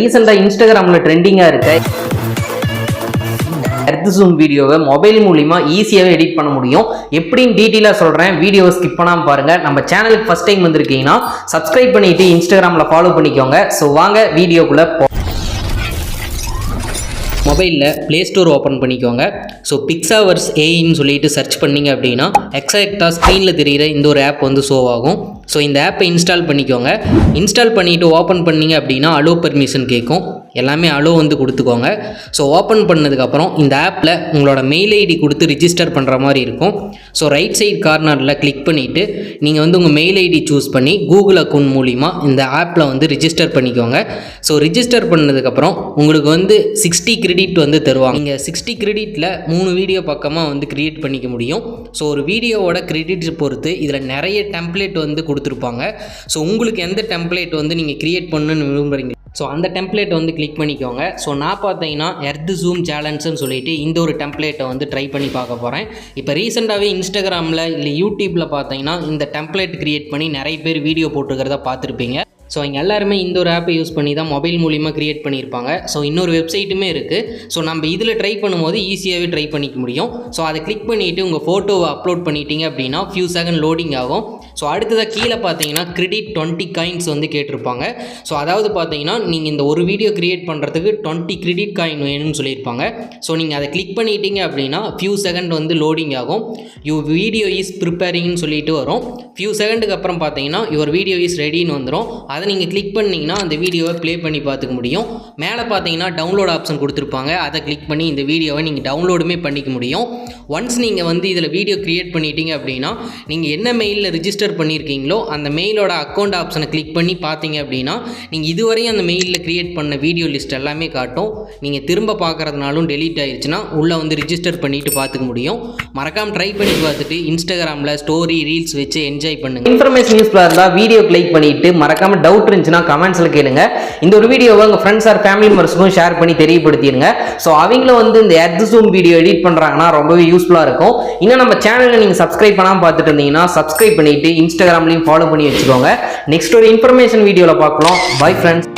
ரீசெண்டா இன்ஸ்டாகிராம்ல ட்ரெண்டிங்கா இருக்க எர்த் ஜூம் வீடியோவை மொபைல் மூலிமா ஈஸியாகவே எடிட் பண்ண முடியும். எப்படின்னு டீட்டெயிலாக சொல்கிறேன், வீடியோவை ஸ்கிப் பண்ணாமல் பாருங்கள். நம்ம சேனலுக்கு ஃபஸ்ட் டைம் வந்திருக்கீங்கன்னா சப்ஸ்கிரைப் பண்ணிட்டு இன்ஸ்டாகிராமில் ஃபாலோ பண்ணிக்கோங்க. ஸோ வாங்க வீடியோக்குள்ளே மொபைலில் ப்ளே ஸ்டோர் ஓப்பன் பண்ணிக்கோங்க. ஸோ பிக்ஸாவர்ஸ் ஏஐன்னு சொல்லிட்டு சர்ச் பண்ணிங்க அப்படின்னா எக்ஸாக்டாக ஸ்க்ரீனில் தெரிகிற இந்த ஒரு ஆப் வந்து ஷோ ஆகும். ஸோ இந்த ஆப்பை இன்ஸ்டால் பண்ணிக்கோங்க. இன்ஸ்டால் பண்ணிவிட்டு ஓப்பன் பண்ணிங்க அப்படின்னா அலோ பர்மிஷன் கேட்கும். எல்லாமே அலோ வந்து கொடுத்துக்கோங்க. ஸோ ஓப்பன் பண்ணதுக்கப்புறம் இந்த ஆப்பில் உங்களோட மெயில் ஐடி கொடுத்து ரிஜிஸ்டர் பண்ணுற மாதிரி இருக்கும். ஸோ ரைட் சைட் கார்னரில் கிளிக் பண்ணிவிட்டு நீங்கள் வந்து உங்கள் மெயில் ஐடி சூஸ் பண்ணி கூகுள் அக்கௌண்ட் மூலிமா இந்த ஆப்பில் வந்து ரிஜிஸ்டர் பண்ணிக்கோங்க. ஸோ ரிஜிஸ்டர் பண்ணதுக்கப்புறம் உங்களுக்கு வந்து 60 கிரெடிட் வந்து தருவாங்க. நீங்கள் 60 கிரெடிட்டில் 3 வீடியோ பக்கமாக வந்து க்ரியேட் பண்ணிக்க முடியும். ஸோ ஒரு வீடியோவோட கிரெடிட்ஸ் பொறுத்து இதில் நிறைய டெம்ப்ளேட் வந்து கொடுத்துருப்பாங்க. ஸோ உங்களுக்கு எந்த டெம்ப்ளேட் வந்து நீங்கள் க்ரியேட் பண்ணணுன்னு விரும்புகிறீங்க, ஸோ அந்த டெம்ப்ளேட்டை வந்து கிளிக் பண்ணிக்கோங்க. ஸோ நான் பார்த்தீங்கன்னா எர்த் ஜூம் சேலஞ்சுன்னு சொல்லிட்டு இந்த ஒரு டெம்ப்ளேட்டை வந்து ட்ரை பண்ணி பார்க்க போகிறேன். இப்போ ரீசெண்டாகவே இன்ஸ்டாகிராமில் இல்லை யூடியூப்பில் பார்த்தீங்கன்னா இந்த டெம்ப்ளேட் க்ரியேட் பண்ணி நிறைய பேர் வீடியோ போட்டுருக்கிறத பார்த்துருப்பீங்க. ஸோ இங்கே எல்லாருமே இந்த ஒரு ஆப்பை யூஸ் பண்ணி தான் மொபைல் மூலிமா க்ரியேட் பண்ணியிருப்பாங்க. ஸோ இன்னொரு வெப்சைட்டுமே இருக்குது. ஸோ நம்ம இதில் ட்ரை பண்ணும்போது ஈஸியாகவே ட்ரை பண்ணிக்க முடியும். ஸோ அதை கிளிக் பண்ணிவிட்டு உங்கள் ஃபோட்டோவை அப்லோட் பண்ணிட்டீங்க அப்படின்னா ஃபியூ செகண்ட் லோடிங் ஆகும். ஸோ அடுத்ததாக கீழே பார்த்தீங்கன்னா கிரெடிட் 20 காயின்ஸ் வந்து கேட்டிருப்பாங்க. ஸோ அதாவது பார்த்தீங்கன்னா நீங்கள் இந்த ஒரு வீடியோ க்ரியேட் பண்ணுறதுக்கு 20 கிரெடிட் காயின் வேணும்னு சொல்லியிருப்பாங்க. ஸோ நீங்கள் அதை கிளிக் பண்ணிட்டீங்க அப்படின்னா ஃபியூ செகண்ட் வந்து லோடிங் ஆகும். யுவர் வீடியோ இஸ் ப்ரிப்பேரிங்னு சொல்லிட்டு வரும். ஃபியூ செகண்டுக்கு அப்புறம் பார்த்தீங்கன்னா யுவர் வீடியோ இஸ் ரெடின்னு வந்துடும். அதை நீங்கள் கிளிக் பண்ணிங்கன்னா அந்த வீடியோவை ப்ளே பண்ணி பார்த்துக்க முடியும். மேலே பார்த்தீங்கன்னா டவுன்லோட் ஆப்ஷன் கொடுத்துருப்பாங்க. அதை கிளிக் பண்ணி இந்த வீடியோவை நீங்கள் டவுன்லோடுமே பண்ணிக்க முடியும். ஒன்ஸ் நீங்கள் வந்து இதில் வீடியோ க்ரியேட் பண்ணிட்டீங்க அப்படின்னா நீங்கள் என்ன மெயிலில் ரிஜிஸ்டர் பண்ணியிருக்கீங்களோ அந்த மெயிலோட அக்கௌண்ட் ஆப்ஷனை கிளிக் பண்ணி பார்த்தீங்க அப்படின்னா நீங்கள் இதுவரையும் அந்த மெயிலில் க்ரியேட் பண்ண வீடியோ லிஸ்ட் எல்லாமே காட்டும். நீங்கள் திரும்ப பார்க்குறதுனாலும் டெலீட் ஆயிடுச்சுன்னா உள்ளே வந்து ரிஜிஸ்டர் பண்ணிட்டு பார்த்துக்க முடியும். மறக்காமல் ட்ரை பண்ணி பார்த்துட்டு இன்ஸ்டாகிராமில் ஸ்டோரி ரீல்ஸ் வச்சு என்ஜாய் பண்ணுங்கள். இன்ஃபர்மேஷன் யூஸ்ஃபுல்லாக இருந்தால் வீடியோ லைக் பண்ணிட்டு மறக்காமல் டவுட் இருந்துச்சுன்னா கமெண்ட்ஸில் கேளுங்க. இந்த ஒரு வீடியோவை உங்கள் ஃப்ரெண்ட்ஸ் ஆர் ஃபேமிலி மெம்பர்ஸ்க்கும் ஷேர் பண்ணி தெரியப்படுத்திடுங்க. ஸோ அவங்களும் வந்து இந்த எர்த் ஜூம் வீடியோ எடிட் பண்ணுறாங்கன்னா ரொம்பவே யூஸ்ஃபுல்லாக இருக்கும். இன்னும் நம்ம சேனலில் நீங்கள் சப்ஸ்கிரைப் பண்ணாமல் பார்த்துட்டு இருந்தீங்கன்னா சப்ஸ்கிரைப் பண்ணிட்டு இன்ஸ்டாகிராம்லையும் ஃபாலோ பண்ணி வச்சுக்கோங்க. நெக்ஸ்ட் ஒரு இன்ஃபர்மேஷன் வீடியோவில் பார்க்கலாம். Bye friends.